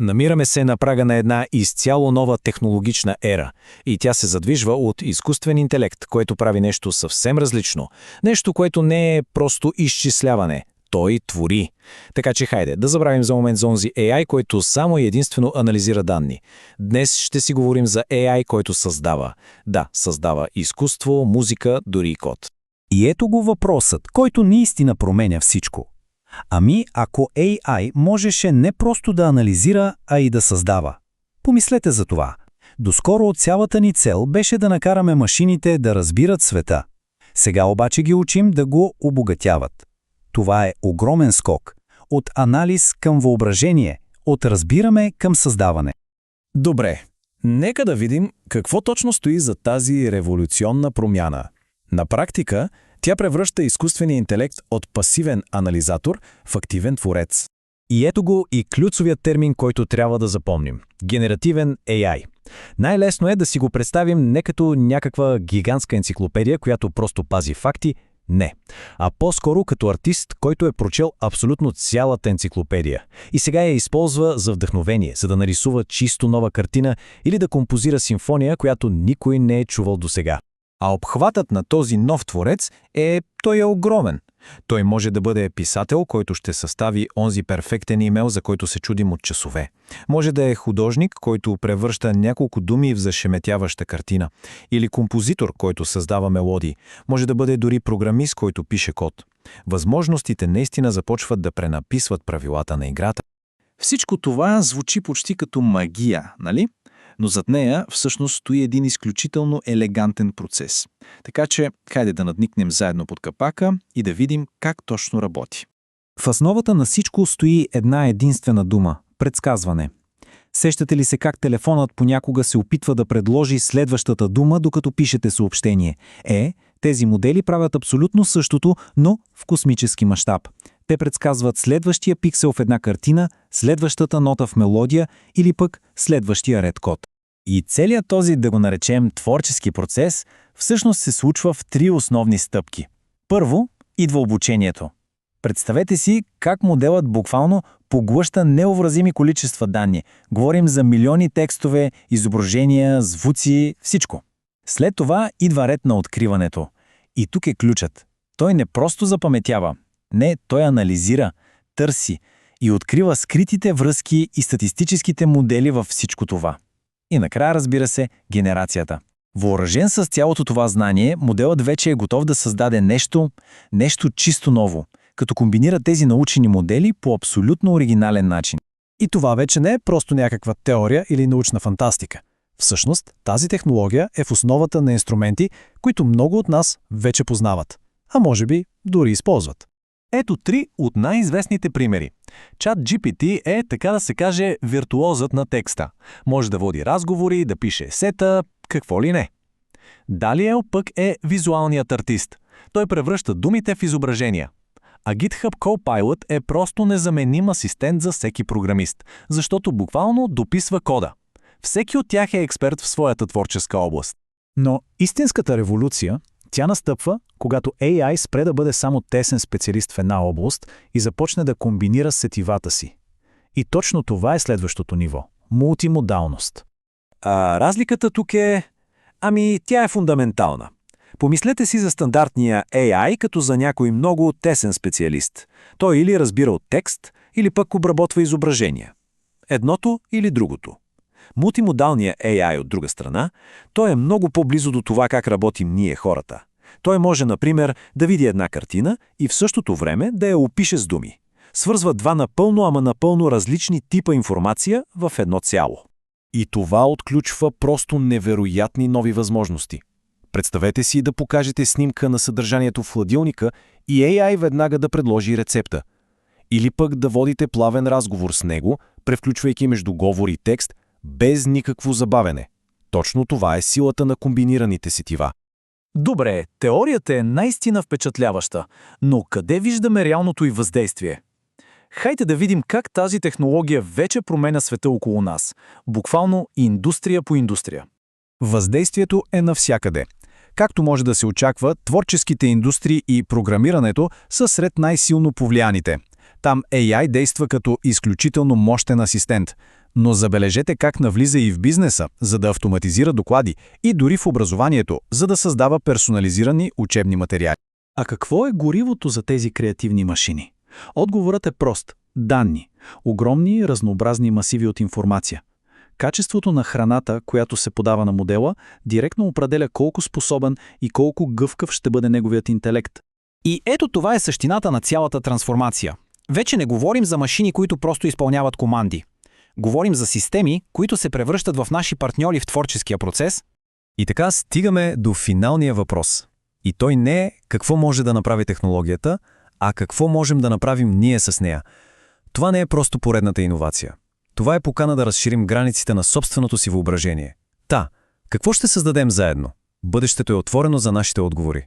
Намираме се на прага на една изцяло нова технологична ера и тя се задвижва от изкуствен интелект, който прави нещо съвсем различно. Нещо, което не е просто изчисляване. Той твори. Така че хайде, да забравим за момент за онзи AI, който само и единствено анализира данни. Днес ще си говорим за AI, който създава. Да, създава изкуство, музика, дори и код. И ето го въпросът, който наистина променя всичко. Ами, ако AI можеше не просто да анализира, а и да създава. Помислете за това. Доскоро цялата ни цел беше да накараме машините да разбират света. Сега обаче ги учим да го обогатяват. Това е огромен скок. От анализ към въображение, от разбираме към създаване. Добре, нека да видим какво точно стои за тази революционна промяна. На практика, тя превръща изкуствения интелект от пасивен анализатор в активен творец. И ето го и ключовият термин, който трябва да запомним – генеративен AI. Най-лесно е да си го представим не като някаква гигантска енциклопедия, която просто пази факти, не, а по-скоро като артист, който е прочел абсолютно цялата енциклопедия и сега я използва за вдъхновение, за да нарисува чисто нова картина или да композира симфония, която никой не е чувал досега. А обхватът на този нов творец той е огромен. Той може да бъде писател, който ще състави онзи перфектен имейл, за който се чудим от часове. Може да е художник, който превръща няколко думи в зашеметяваща картина. Или композитор, който създава мелодии. Може да бъде дори програмист, който пише код. Възможностите наистина започват да пренаписват правилата на играта. Всичко това звучи почти като магия, нали? Но зад нея всъщност стои един изключително елегантен процес. Така че, хайде да надникнем заедно под капака и да видим как точно работи. В основата на всичко стои една единствена дума – предсказване. Сещате ли се как телефонът понякога се опитва да предложи следващата дума, докато пишете съобщение? Тези модели правят абсолютно същото, но в космически мащаб. Те предсказват следващия пиксел в една картина, следващата нота в мелодия или пък следващия ред код. И целият този, да го наречем, творчески процес, всъщност се случва в три основни стъпки. Първо, идва обучението. Представете си как моделът буквално поглъща неовразими количества данни. Говорим за милиони текстове, изображения, звуци, всичко. След това идва ред на откриването. И тук е ключът. Той не просто запаметява. Не, той анализира, търси и открива скритите връзки и статистическите модели във всичко това. И накрая, разбира се, генерацията. Въоръжен с цялото това знание, моделът вече е готов да създаде нещо чисто ново, като комбинира тези научени модели по абсолютно оригинален начин. И това вече не е просто някаква теория или научна фантастика. Всъщност, тази технология е в основата на инструменти, които много от нас вече познават, а може би дори използват. Ето три от най-известните примери. ChatGPT е, така да се каже, виртуозът на текста. Може да води разговори, да пише есета, какво ли не. Dall-E пък е визуалният артист. Той превръща думите в изображения. А GitHub Copilot е просто незаменим асистент за всеки програмист, защото буквално дописва кода. Всеки от тях е експерт в своята творческа област. Но истинската революция, тя настъпва, когато AI спре да бъде само тесен специалист в една област и започне да комбинира сетивата си. И точно това е следващото ниво – мултимодалност. Разликата тук тя е фундаментална. Помислете си за стандартния AI като за някой много тесен специалист. Той или разбира от текст, или пък обработва изображения. Едното или другото. Мултимодалният AI от друга страна, той е много по-близо до това как работим ние хората. Той може, например, да види една картина и в същото време да я опише с думи. Свързва два напълно различни типа информация в едно цяло. И това отключва просто невероятни нови възможности. Представете си да покажете снимка на съдържанието в хладилника и AI веднага да предложи рецепта. Или пък да водите плавен разговор с него, превключвайки между говор и текст, без никакво забавене. Точно това е силата на комбинираните сетива. Добре, теорията е наистина впечатляваща, но къде виждаме реалното й въздействие? Хайде да видим как тази технология вече променя света около нас, буквално индустрия по индустрия. Въздействието е навсякъде. Както може да се очаква, творческите индустрии и програмирането са сред най-силно повлияните. Там AI действа като изключително мощен асистент. Но забележете как навлиза и в бизнеса, за да автоматизира доклади, и дори в образованието, за да създава персонализирани учебни материали. А какво е горивото за тези креативни машини? Отговорът е прост – данни. Огромни, разнообразни масиви от информация. Качеството на храната, която се подава на модела, директно определя колко способен и колко гъвкав ще бъде неговият интелект. И ето това е същината на цялата трансформация. Вече не говорим за машини, които просто изпълняват команди. Говорим за системи, които се превръщат в наши партньори в творческия процес. И така стигаме до финалния въпрос. И той не е какво може да направи технологията, а какво можем да направим ние с нея. Това не е просто поредната иновация. Това е покана да разширим границите на собственото си въображение. Какво ще създадем заедно? Бъдещето е отворено за нашите отговори.